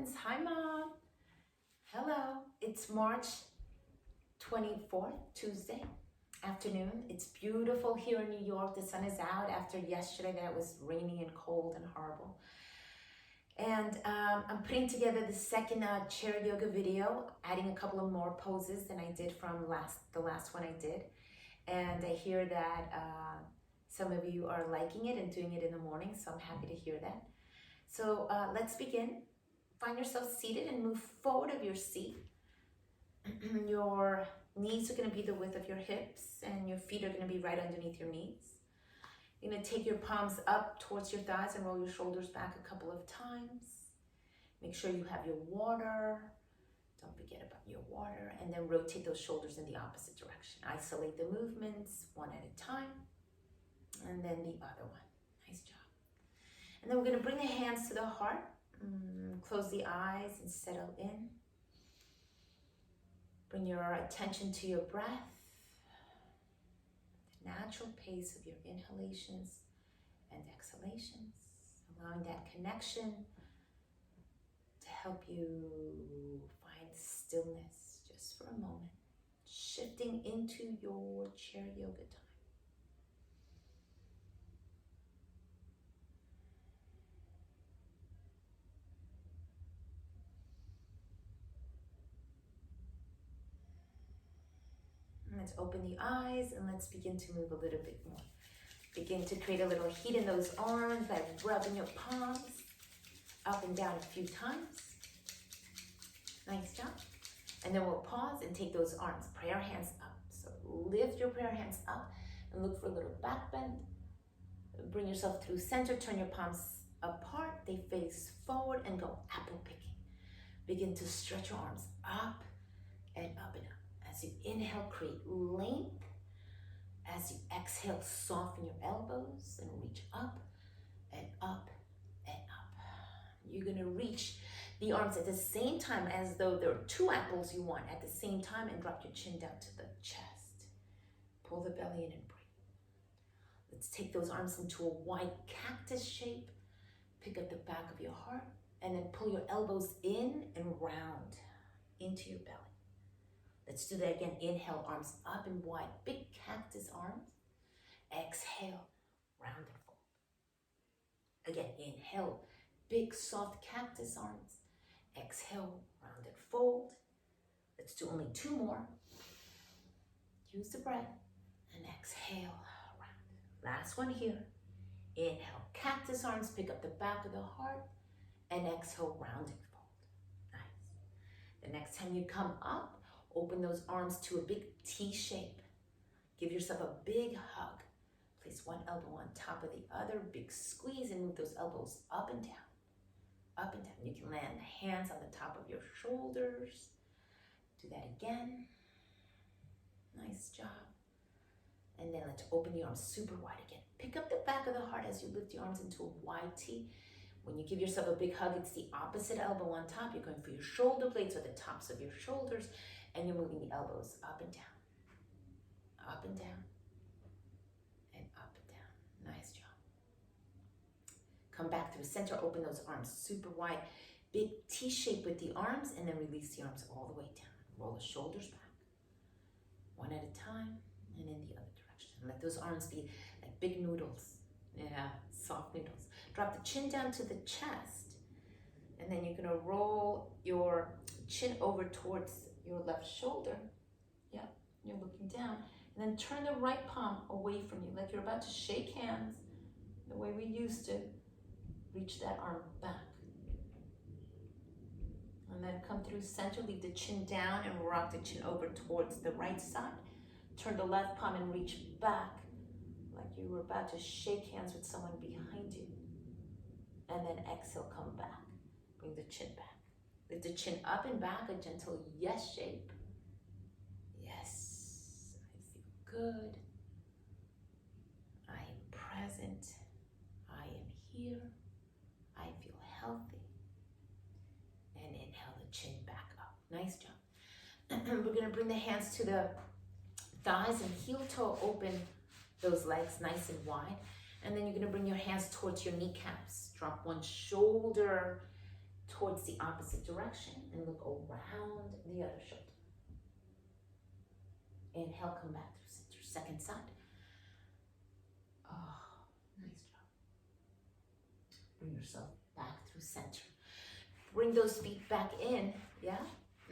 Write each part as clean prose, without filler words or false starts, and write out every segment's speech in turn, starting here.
friends. Hi, Mom. Hello. It's March 24th, Tuesday afternoon. It's beautiful here in New York. The sun is out after yesterday that was rainy and cold and horrible. And I'm putting together the second chair yoga video, adding a couple of more poses than I did from the last one I did. And I hear that some of you are liking it and doing it in the morning, so I'm happy to hear that. So let's begin. Find yourself seated and move forward of your seat. Your knees are going to be the width of your hips and your feet are going to be right underneath your knees. You're going to take your palms up towards your thighs and roll your shoulders back a couple of times. Make sure you have your water. Don't forget about your water. And then rotate those shoulders in the opposite direction. Isolate the movements one at a time. And then the other one. Nice job. And then we're going to bring the hands to the heart. Close the eyes and settle in. Bring your attention to your breath. The natural pace of your inhalations and exhalations. Allowing that connection to help you find stillness just for a moment. Shifting into your chair yoga time. Let's open the eyes and let's begin to move a little bit more. Begin to create a little heat in those arms by rubbing your palms up and down a few times. Nice job. And then we'll pause and take those arms, prayer hands up. So lift your prayer hands up and look for a little back bend. Bring yourself through center, turn your palms apart. They face forward and go apple picking. Begin to stretch your arms up and up and up. As you inhale, create length. As you exhale, soften your elbows and reach up and up and up. You're going to reach the arms at the same time as though there are two apples you want at the same time and drop your chin down to the chest. Pull the belly in and breathe. Let's take those arms into a wide cactus shape. Pick up the back of your heart and then pull your elbows in and round into your belly. Let's do that again. Inhale, arms up and wide. Big cactus arms. Exhale, round and fold. Again, inhale, big soft cactus arms. Exhale, round and fold. Let's do only two more. Use the breath and exhale, round. Last one here. Inhale, cactus arms. Pick up the back of the heart and exhale, round and fold. Nice. The next time you come up, open those arms to a big T shape. Give yourself a big hug. Place one elbow on top of the other. Big squeeze and move those elbows up and down. Up and down. You can land the hands on the top of your shoulders. Do that again. Nice job. And then let's open the arms super wide again. Pick up the back of the heart as you lift the arms into a wide T. When you give yourself a big hug, it's the opposite elbow on top. You're going for your shoulder blades or the tops of your shoulders. And you're moving the elbows up and down, up and down, and up and down. Nice job. Come back through center, open those arms super wide. Big T shape with the arms, and then release the arms all the way down. Roll the shoulders back, one at a time, and in the other direction. Let those arms be like big noodles. Yeah, soft noodles. Drop the chin down to the chest, and then you're gonna roll your chin over towards your left shoulder. Yeah, you're looking down. And then turn the right palm away from you, like you're about to shake hands the way we used to. Reach that arm back. And then come through center, leave the chin down and rock the chin over towards the right side. Turn the left palm and reach back, like you were about to shake hands with someone behind you. And then exhale, come back. Bring the chin back. Lift the chin up and back, a gentle yes shape. Yes, I feel good. I am present. I am here. I feel healthy. And inhale the chin back up. Nice job. We're going to bring the hands to the thighs and heel toe open those legs nice and wide. And then you're going to bring your hands towards your kneecaps. Drop one shoulder towards the opposite direction and look around the other shoulder. Inhale, come back through center. Second side. Oh, nice job. Bring yourself back through center. Bring those feet back in, yeah?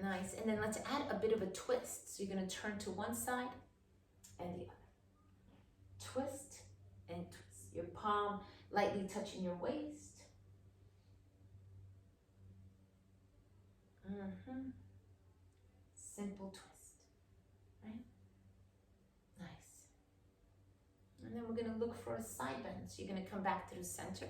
Nice. And then let's add a bit of a twist. So you're gonna turn to one side and the other. Twist and twist. Your palm lightly touching your waist. Simple twist, right? Nice. And then we're gonna look for a side bend. So you're gonna come back through center,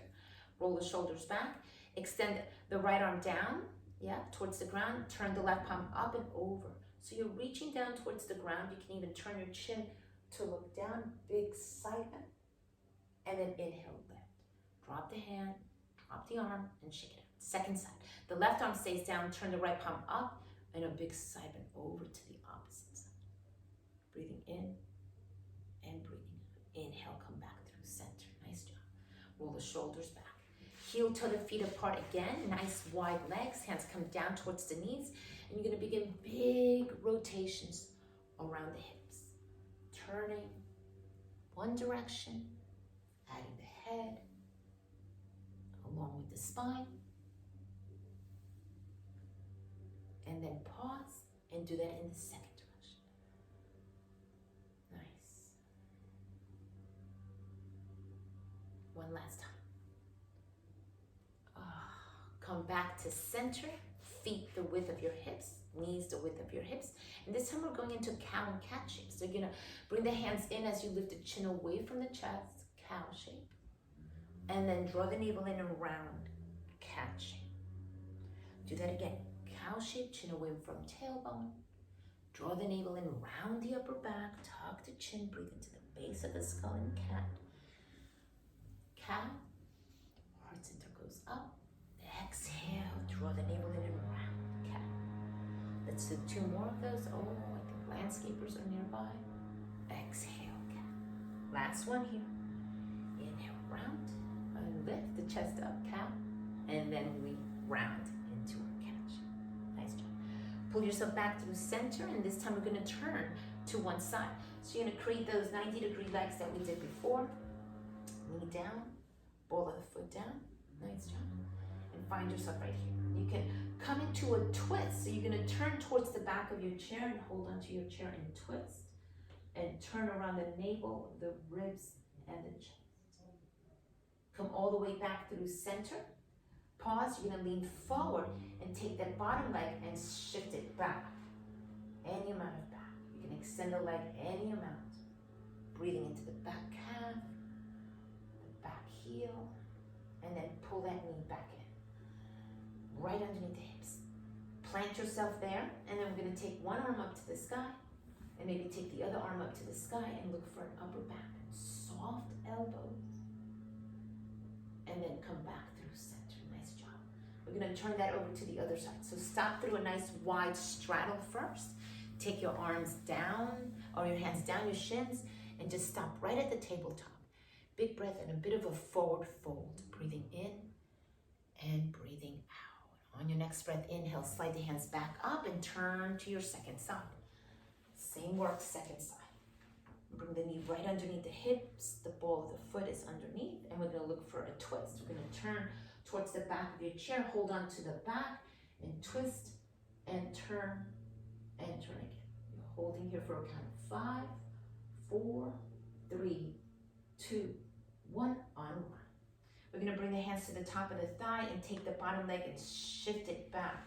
roll the shoulders back, extend the right arm down, yeah, towards the ground, turn the left palm up and over. So you're reaching down towards the ground. You can even turn your chin to look down, big side bend, and then inhale, lift. Drop the hand, drop the arm, and shake it out. Second side. The left arm stays down, turn the right palm up, and a big side bend over to the opposite side. Breathing in and breathing out. Inhale, come back through center. Nice job. Roll the shoulders back. Heel toe the feet apart again. Nice wide legs. Hands come down towards the knees. And you're going to begin big rotations around the hips. Turning one direction, adding the head along with the spine. And then pause and do that in the second direction. Nice. One last time. Come back to center, feet the width of your hips, knees the width of your hips. And this time we're going into cow and cat shape. So you're gonna bring the hands in as you lift the chin away from the chest, cow shape. And then draw the navel in and round, cat shape. Do that again. Cow shape, chin away from tailbone. Draw the navel in, round the upper back, tuck the chin, breathe into the base of the skull and cat. Cow, heart center goes up. Exhale, draw the navel in and round, cat. Let's do two more of those. Oh, I think landscapers are nearby. Exhale, cat. Last one here. Inhale, round, and lift the chest up, cat. And then we round into our cat. Nice job. Pull yourself back through center, and this time we're gonna turn to one side. So you're gonna create those 90-degree legs that we did before. Knee down, ball of the foot down. Nice job. And find yourself right here. You can come into a twist. So you're gonna turn towards the back of your chair and hold onto your chair and twist. And turn around the navel, the ribs, and the chest. Come all the way back through center. Pause, you're gonna lean forward and take that bottom leg and shift it back. Any amount of back. You can extend the leg any amount. Breathing into the back calf, the back heel, and then pull that knee back in. Right underneath the hips. Plant yourself there, and then we're gonna take one arm up to the sky, and maybe take the other arm up to the sky and look for an upper back. Soft elbows, and then come back through center. Nice job. We're gonna turn that over to the other side. So stop through a nice wide straddle first. Take your arms down, or your hands down your shins, and just stop right at the tabletop. Big breath and a bit of a forward fold. Breathing in and breathing out. On your next breath, inhale, slide the hands back up and turn to your second side. Same work, second side. Bring the knee right underneath the hips. The ball of the foot is underneath, and we're gonna look for a twist. We're gonna turn towards the back of your chair, hold on to the back, and twist, and turn again. You're holding here for a count of 5, 4, 3, 2, 1, on 1. We're gonna bring the hands to the top of the thigh and take the bottom leg and shift it back.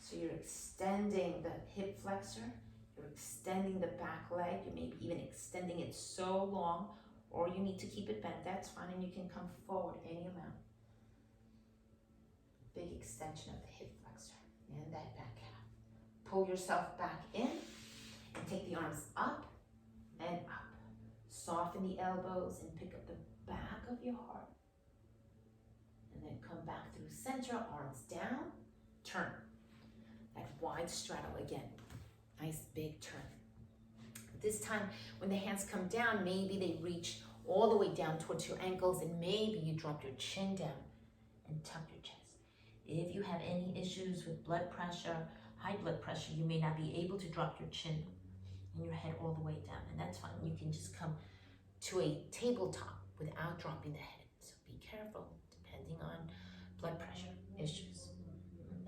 So you're extending the hip flexor, you're extending the back leg, you may be even extending it so long, or you need to keep it bent, that's fine, and you can come forward any amount. Big extension of the hip flexor and that back calf. Pull yourself back in and take the arms up and up. Soften the elbows and pick up the back of your heart. And then come back through center, arms down, turn. That wide straddle again. Nice big turn. This time, when the hands come down, maybe they reach all the way down towards your ankles, and maybe you drop your chin down and tuck your chest. If you have any issues with blood pressure, high blood pressure, you may not be able to drop your chin and your head all the way down, and that's fine. You can just come to a tabletop without dropping the head. So be careful, depending on blood pressure issues.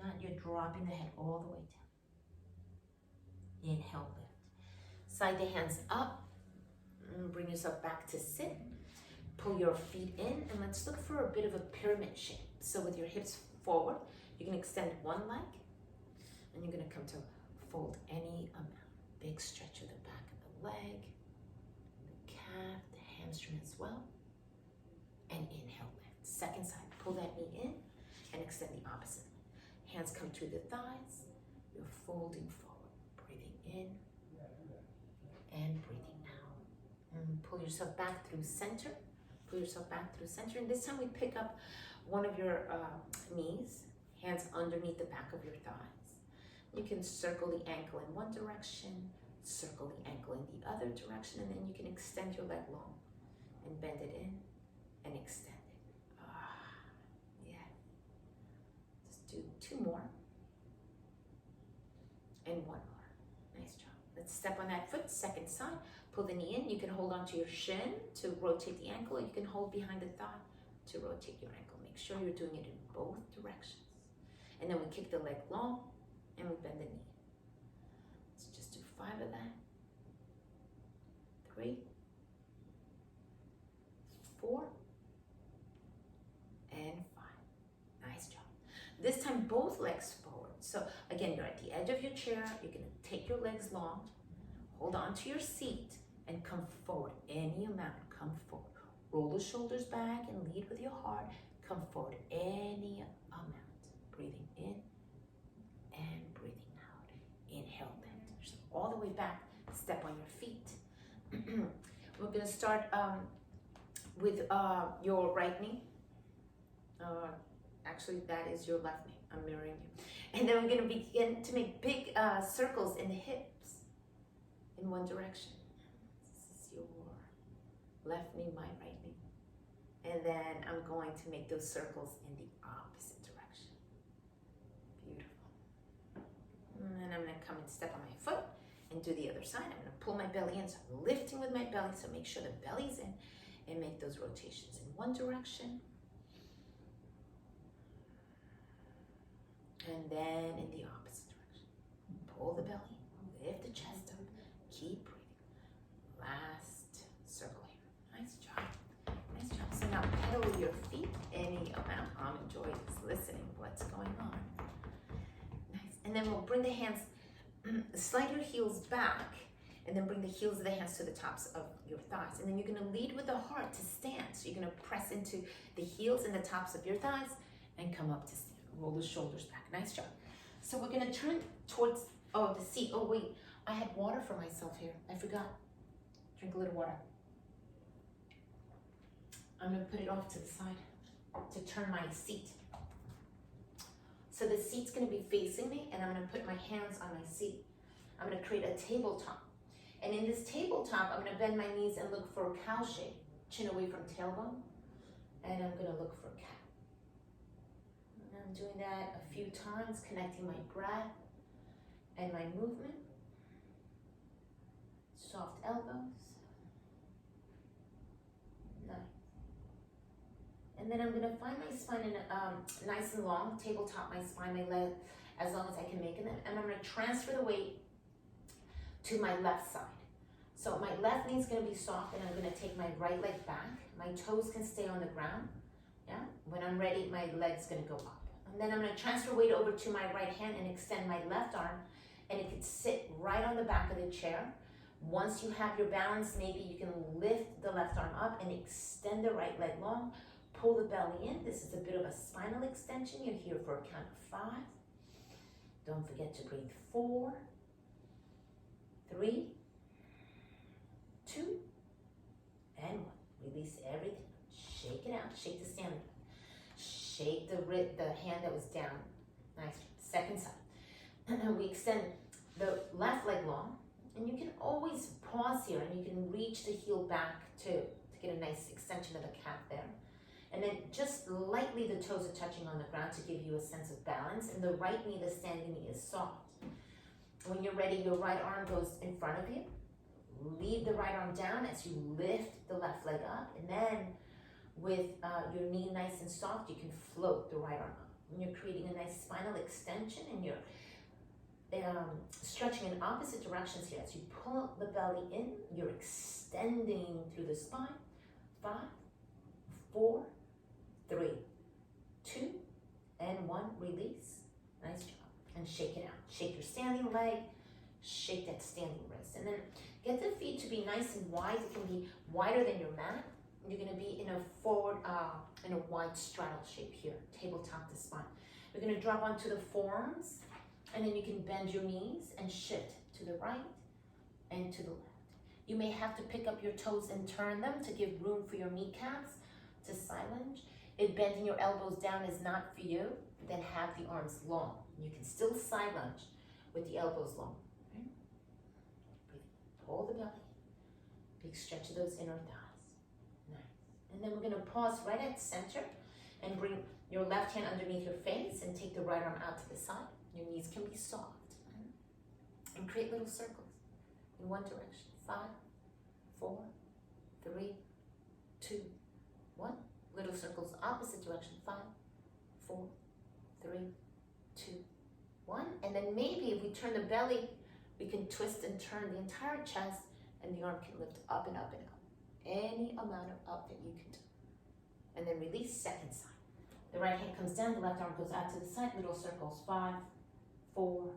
Not you're dropping the head all the way down. Inhale, lift. Slide the hands up, bring yourself back to sit. Pull your feet in, and let's look for a bit of a pyramid shape. So with your hips forward, you can extend one leg, and you're gonna come to fold any amount. Big stretch of the back of the leg, the calf, the hamstring as well. And inhale, lift. Second side, pull that knee in and extend the opposite. Hands come to the thighs. You're folding forward, breathing in and breathing out. And pull yourself back through center. Pull yourself back through center. And this time we pick up one of your knees, hands underneath the back of your thighs. You can circle the ankle in one direction, circle the ankle in the other direction, and then you can extend your leg long and bend it in and extend it. Yeah. Just do 2 more and 1 more. Nice job. Let's step on that foot, second side. Pull the knee in. You can hold onto your shin to rotate the ankle, or you can hold behind the thigh to rotate your ankle. Make sure you're doing it in both directions. And then we kick the leg long and we bend the knee. Let's just do 5 of that. 3, 4, and 5. Nice job. This time both legs forward. So again, you're at the edge of your chair. You're gonna take your legs long, hold on to your seat, and come forward any amount. Come forward. Roll the shoulders back and lead with your heart. Come forward any amount. Breathing in and breathing out. Inhale, lift. So all the way back. Step on your feet. We're going to start with your right knee. Actually, that is your left knee. I'm mirroring you. And then we're going to begin to make big circles in the hips in one direction. This is your left knee, my right knee. And then I'm going to make those circles in the opposite direction. Beautiful. And then I'm going to come and step on my foot and do the other side. I'm going to pull my belly in, so I'm lifting with my belly, so make sure the belly's in, and make those rotations in one direction. And then in the opposite direction. Pull the belly, lift the chest up, keep breathing. Last circle here. Nice job. Nice job. So now pedal your feet any amount. I'm enjoying listening what's going on. Nice. And then we'll bring the hands, slide your heels back, and then bring the heels of the hands to the tops of your thighs. And then you're gonna lead with the heart to stand. So you're gonna press into the heels and the tops of your thighs and come up to stand. Roll the shoulders back. Nice job. So we're gonna turn towards, the seat. Oh wait, I had water for myself here. I forgot. Drink a little water. I'm gonna put it off to the side to turn my seat. So the seat's gonna be facing me, and I'm gonna put my hands on my seat. I'm gonna create a tabletop. And in this tabletop, I'm gonna bend my knees and look for a cow shape. Chin away from tailbone. And I'm gonna look for a cow. And I'm doing that a few times, connecting my breath and my movement. Soft elbows. Nice. And then I'm gonna find my spine in nice and long, tabletop my spine, my leg, as long as I can make it. And I'm gonna transfer the weight to my left side. So my left knee is gonna be soft, and I'm gonna take my right leg back. My toes can stay on the ground. Yeah. When I'm ready, my leg's gonna go up. And then I'm gonna transfer weight over to my right hand and extend my left arm, and it could sit right on the back of the chair. Once you have your balance, maybe you can lift the left arm up and extend the right leg long. Pull the belly in. This is a bit of a spinal extension. You're here for a count of 5. Don't forget to breathe. 4, 3, 2, and 1. Release everything. Shake it out. Shake the stomach. Shake the hand that was down. Nice. Second side. We extend the left leg long, and you can always pause here, and you can reach the heel back to get a nice extension of the calf there. And then just lightly the toes are touching on the ground to give you a sense of balance. And the right knee, the standing knee, is soft. When you're ready, your right arm goes in front of you. Lead the right arm down as you lift the left leg up. And then with your knee nice and soft, you can float the right arm up. And you're creating a nice spinal extension, and you're stretching in opposite directions here. As you pull the belly in, you're extending through the spine. 5, 4, 3, 2, and 1. Release. Nice job. And shake it out. Shake your standing leg. Shake that standing wrist. And then get the feet to be nice and wide. It can be wider than your mat. You're going to be in a forward, in a wide straddle shape here, tabletop to spine. We're going to drop onto the forearms, and then you can bend your knees and shift to the right and to the left. You may have to pick up your toes and turn them to give room for your kneecaps to side lunge. If bending your elbows down is not for you, then have the arms long. You can still side lunge with the elbows long. Okay? Breathe. Pull the belly. Big stretch of those inner thighs. And then we're going to pause right at center and bring your left hand underneath your face and take the right arm out to the side. Your knees can be soft. And create little circles in one direction. 5, 4, 3, 2, 1. Little circles opposite direction. 5, 4, 3, 2, 1. And then maybe if we turn the belly, we can twist and turn the entire chest, and the arm can lift up and up and up. Any amount of up that you can do. And then release, second side. The right hand comes down, the left arm goes out to the side, little circles. 5, 4,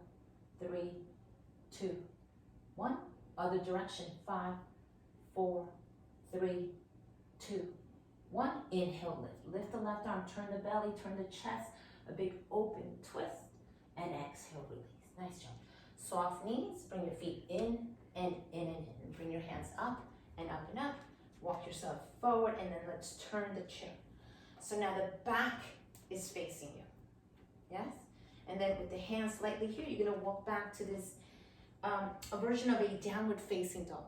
3, 2, 1. Other direction. 5, 4, 3, 2, 1. Inhale, lift. Lift the left arm, turn the belly, turn the chest, a big open twist, and exhale, release. Nice job. Soft knees, bring your feet in and in and in. And bring your hands up and up and up. Walk yourself forward, and then let's turn the chair. So now the back is facing you. Yes? And then with the hands slightly here, you're going to walk back to this, a version of a downward facing dog.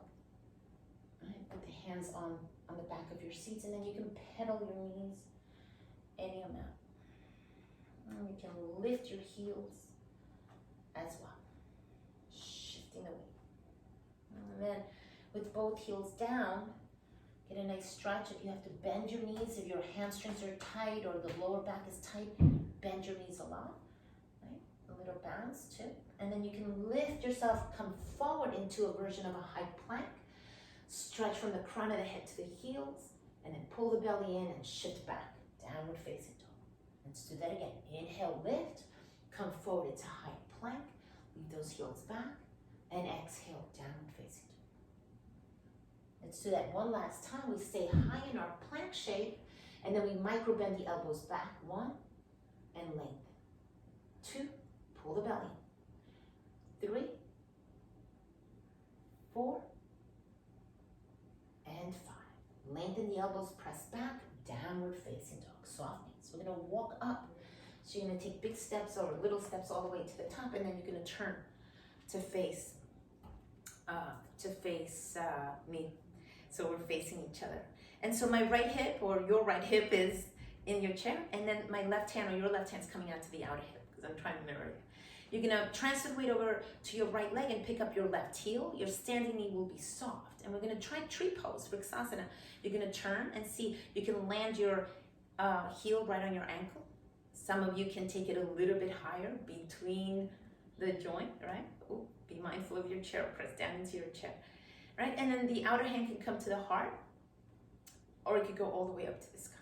Right? Put the hands on the back of your seats, and then you can pedal your knees any amount. And you can lift your heels as well. Shifting the weight. And then with both heels down, get a nice stretch. If you have to bend your knees, if your hamstrings are tight or the lower back is tight, bend your knees a lot. Right? A little bounce too. And then you can lift yourself, come forward into a version of a high plank. Stretch from the crown of the head to the heels, and then pull the belly in and shift back. Downward facing dog. Let's do that again. Inhale, lift. Come forward into high plank. Leave those heels back. And exhale, downward facing dog. Let's do that one last time. We stay high in our plank shape, and then we micro bend the elbows back. 1, and lengthen. 2, pull the belly. 3, 4, and 5. Lengthen the elbows, press back, downward facing dog. Soft knees. We're going to walk up. So you're going to take big steps or little steps all the way to the top, and then you're going to turn to face me. So we're facing each other. And so my right hip or your right hip is in your chair, and then my left hand or your left hand's coming out to the outer hip because I'm trying to mirror you. You're gonna transfer the weight over to your right leg and pick up your left heel. Your standing knee will be soft. And we're gonna try tree pose, Vrksasana. You're gonna turn and see, you can land your heel right on your ankle. Some of you can take it a little bit higher between the joint, right? Ooh, be mindful of your chair, press down into your chair, right? And then the outer hand can come to the heart, or it could go all the way up to the sky.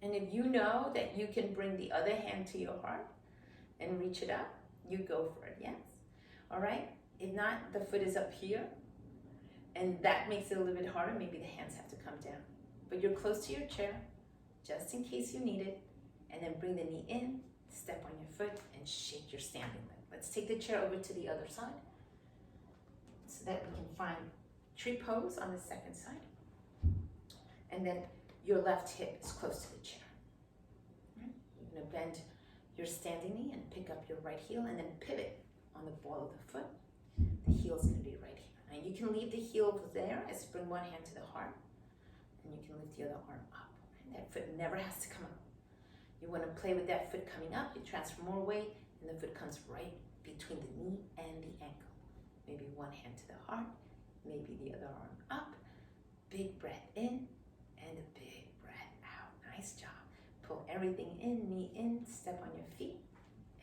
And if you know that you can bring the other hand to your heart and reach it up, you go for it, yes? All right? If not, the foot is up here, and that makes it a little bit harder. Maybe the hands have to come down. But you're close to your chair, just in case you need it, and then bring the knee in, step on your foot, and shake your standing leg. Let's take the chair over to the other side so that we can find tree pose on the second side. And then your left hip is close to the chair. Right? You're gonna bend your standing knee and pick up your right heel and then pivot on the ball of the foot. The heel's gonna be right here. And you can leave the heel there as you bring one hand to the heart, and you can lift the other arm up. That foot never has to come up. You want to play with that foot coming up, you transfer more weight, and the foot comes right between the knee and the ankle. Maybe one hand to the heart, maybe the other arm up. Big breath in and a big breath out. Nice job. Pull everything in, knee in, step on your feet,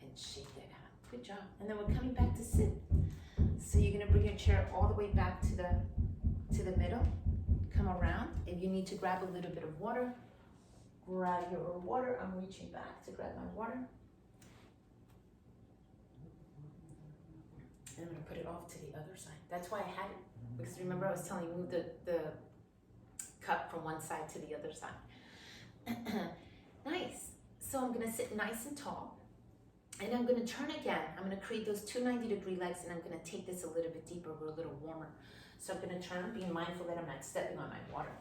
and shake that out. Good job. And then we're coming back to sit. So you're gonna bring your chair all the way back to the middle. Come around. If you need to grab a little bit of water, grab your water. I'm reaching back to grab my water. And I'm gonna put it off to the other side. That's why I had it, because remember I was telling you, move the cup from one side to the other side. Nice. So I'm gonna sit nice and tall, and I'm gonna turn again. I'm gonna create those two 90-degree legs, and I'm gonna take this a little bit deeper, we're a little warmer. So I'm gonna turn, being mindful that I'm not stepping on my water.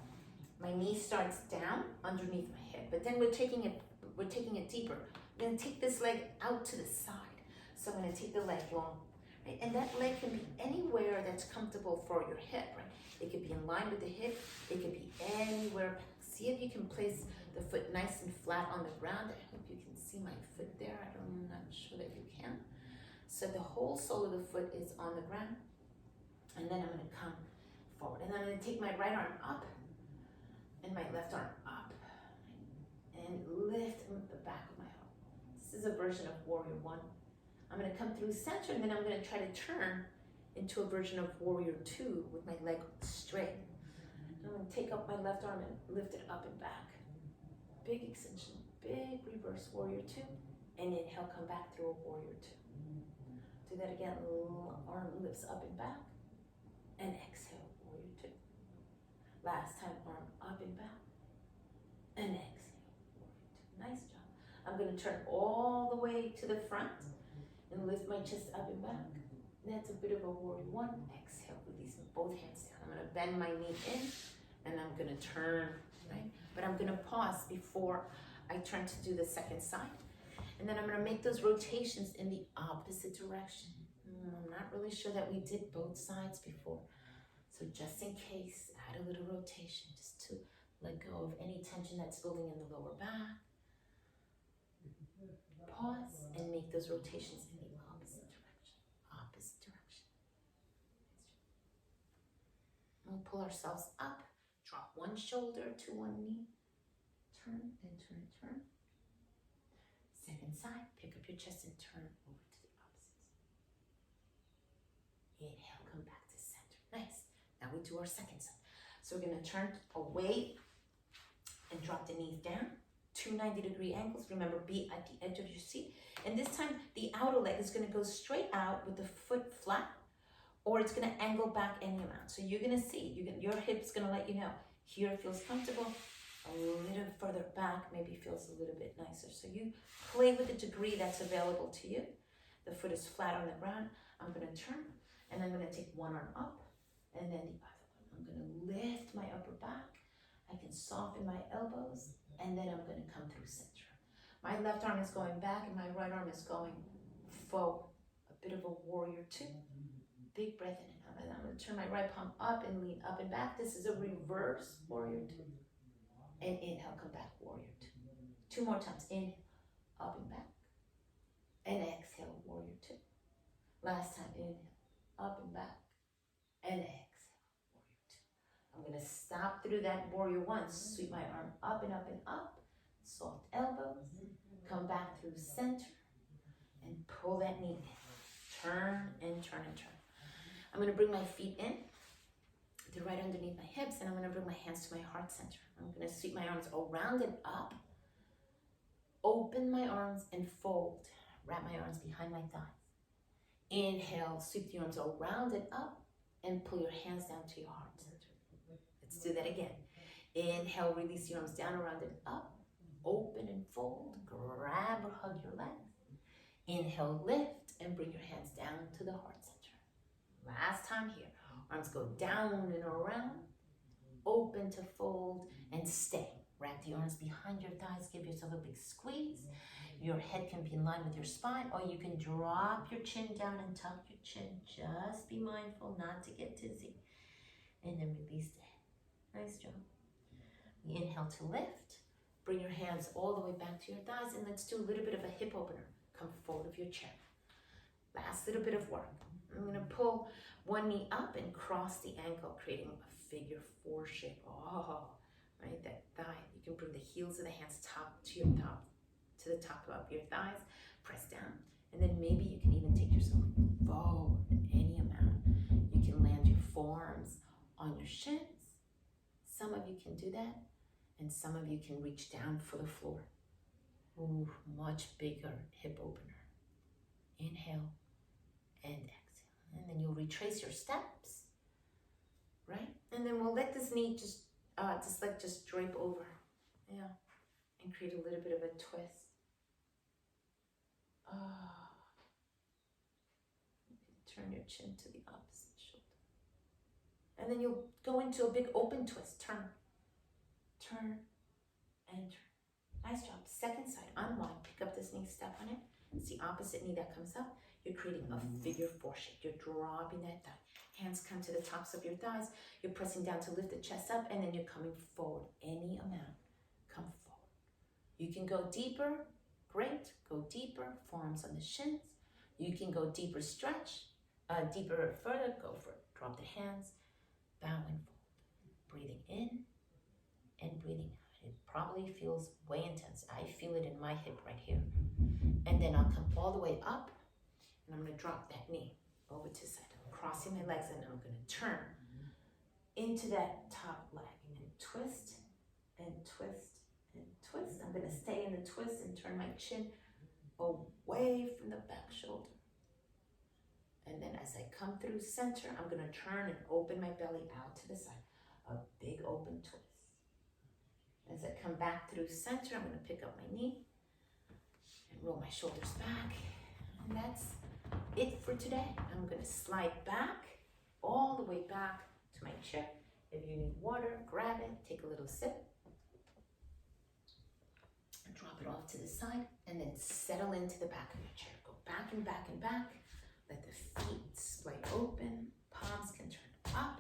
My knee starts down underneath my hip, but then we're taking it deeper. I'm gonna take this leg out to the side. So I'm gonna take the leg long, right? And that leg can be anywhere that's comfortable for your hip, right? It could be in line with the hip, it could be anywhere. See if you can place the foot nice and flat on the ground. I hope you can see my foot there. I'm not sure that you can. So the whole sole of the foot is on the ground. And then I'm gonna come forward. And then I'm gonna take my right arm up and my left arm up. And lift the back of my arm. This is a version of Warrior One. I'm gonna come through center, and then I'm gonna try to turn into a version of Warrior Two with my leg straight. I'm gonna take up my left arm and lift it up and back. Big extension, big reverse Warrior Two. And inhale, come back through a Warrior Two. Do that again, arm lifts up and back. And exhale, Warrior Two. Last time, arm up and back. And exhale, Warrior Two. Nice job. I'm gonna turn all the way to the front and lift my chest up and back. That's a bit of a Warrior One. Exhale, release both hands down. I'm gonna bend my knee in, and I'm gonna turn, right? But I'm gonna pause before I turn to do the second side. And then I'm gonna make those rotations in the opposite direction. I'm not really sure that we did both sides before. So just in case, add a little rotation just to let go of any tension that's building in the lower back. Pause and make those rotations in the opposite direction. Opposite direction. We'll pull ourselves up, drop one shoulder to one knee, turn and turn, turn. Second side, pick up your chest and turn over to the opposite side. Inhale, come back to center. Nice. Now we do our second side. So we're gonna turn away and drop the knees down. Two 90-degree angles. Remember, be at the edge of your seat. And this time, the outer leg is gonna go straight out with the foot flat, or it's gonna angle back any amount. So you're gonna see, your hip's gonna let you know. Here feels comfortable, a little further back maybe feels a little bit nicer. So you play with the degree that's available to you. The foot is flat on the ground. I'm gonna turn, and I'm gonna take one arm up, and then the other one. I'm gonna lift my upper back. I can soften my elbows, and then I'm gonna come through center. My left arm is going back, and my right arm is going forward. A bit of a Warrior Two. Big breath in and out. And I'm gonna turn my right palm up and lean up and back. This is a reverse Warrior Two. And inhale, come back, Warrior Two. Two more times. Inhale, up and back. And exhale, Warrior Two. Last time, inhale, up and back. And exhale, Warrior Two. I'm gonna stop through that Warrior One. Sweep my arm up and up and up. Soft elbows. Come back through center. And pull that knee in. Turn and turn and turn. I'm gonna bring my feet in. They're right underneath my hips, and I'm gonna bring my hands to my heart center. I'm gonna sweep my arms around and up. Open my arms and fold. Wrap my arms behind my thighs. Inhale, sweep the arms around and up, and pull your hands down to your heart center. Let's do that again. Inhale, release your arms down, around and up. Open and fold. Grab or hug your legs. Inhale, lift, and bring your hands down to the heart center. Last time here. Arms go down and around. Open to fold and stay. Wrap the arms behind your thighs. Give yourself a big squeeze. Your head can be in line with your spine, or you can drop your chin down and tuck your chin. Just be mindful not to get dizzy. And then release the head. Nice job. We inhale to lift. Bring your hands all the way back to your thighs, and let's do a little bit of a hip opener. Come forward of your chair. Last little bit of work. I'm gonna pull one knee up and cross the ankle, creating a figure 4 shape. Oh, right, that thigh. You can bring the heels of the hands to the top of your thighs. Press down, and then maybe you can even take yourself forward any amount. You can land your forearms on your shins. Some of you can do that, and some of you can reach down for the floor. Ooh, much bigger hip opener. Inhale and exhale. And then you'll retrace your steps, right? And then we'll let this knee just drape over. Yeah. And create a little bit of a twist. Turn your chin to the opposite shoulder. And then you'll go into a big open twist. Turn, and turn. Nice job. Second side, unwind. Pick up this knee, step on it. It's the opposite knee that comes up. You're creating a figure 4 shape. You're dropping that thigh. Hands come to the tops of your thighs. You're pressing down to lift the chest up, and then you're coming forward. Any amount. Come forward. You can go deeper. Great. Go deeper. Forearms on the shins. You can go deeper, stretch. Deeper further. Go for it. Drop the hands. Bow and fold. Breathing in and breathing out. It probably feels way intense. I feel it in my hip right here. And then I'll come all the way up, and I'm going to drop that knee over to the side. I'm crossing my legs, and I'm going to turn into that top leg and twist and twist and twist. I'm going to stay in the twist and turn my chin away from the back shoulder. And then as I come through center, I'm going to turn and open my belly out to the side. A big open twist. As I come back through center, I'm going to pick up my knee and roll my shoulders back. And that's it for today. I'm going to slide back, all the way back to my chair. If you need water, grab it, take a little sip. And drop it off to the side, and then settle into the back of your chair. Go back and back and back. Let the feet splay open. Palms can turn up.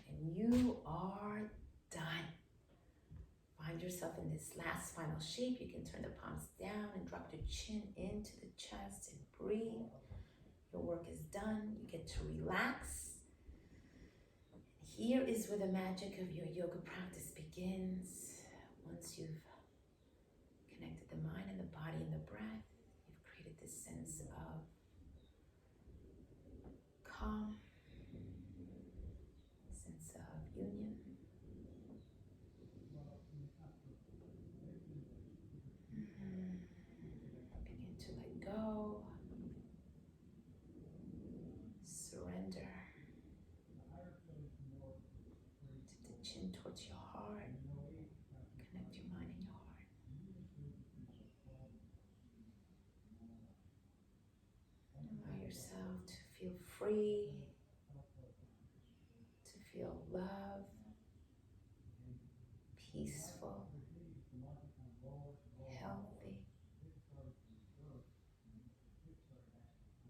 And you are done. Find yourself in this last final shape. You can turn the palms down and drop the chin into the chest and breathe. Your work is done. You get to relax. Here is where the magic of your yoga practice begins. Once you've connected the mind and the body and the breath, you've created this sense of calm, sense of union. Begin to let go, surrender. Tip the chin towards your heart. Connect your mind and your heart. Allow yourself to feel free, to feel love, peaceful, healthy.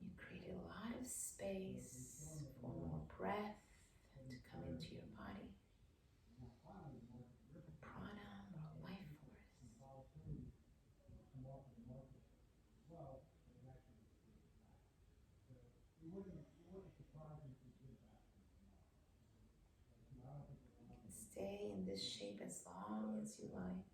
You created a lot of space for more breath to come into your body. Prana, more life force. You can stay in this shape as long as you like.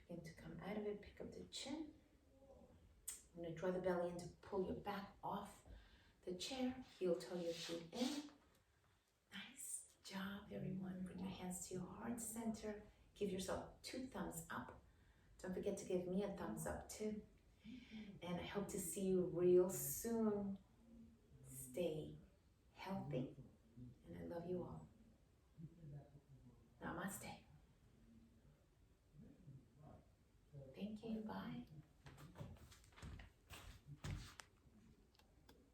Begin to come out of it, pick up the chin. I'm going to draw the belly in to pull your back off the chair. Heel toe your feet in. Nice job, everyone. Bring your hands to your heart center. Give yourself 2 thumbs up. Don't forget to give me a thumbs up too. And I hope to see you real soon. Stay healthy. And I love you all. Namaste. Thank you. Bye.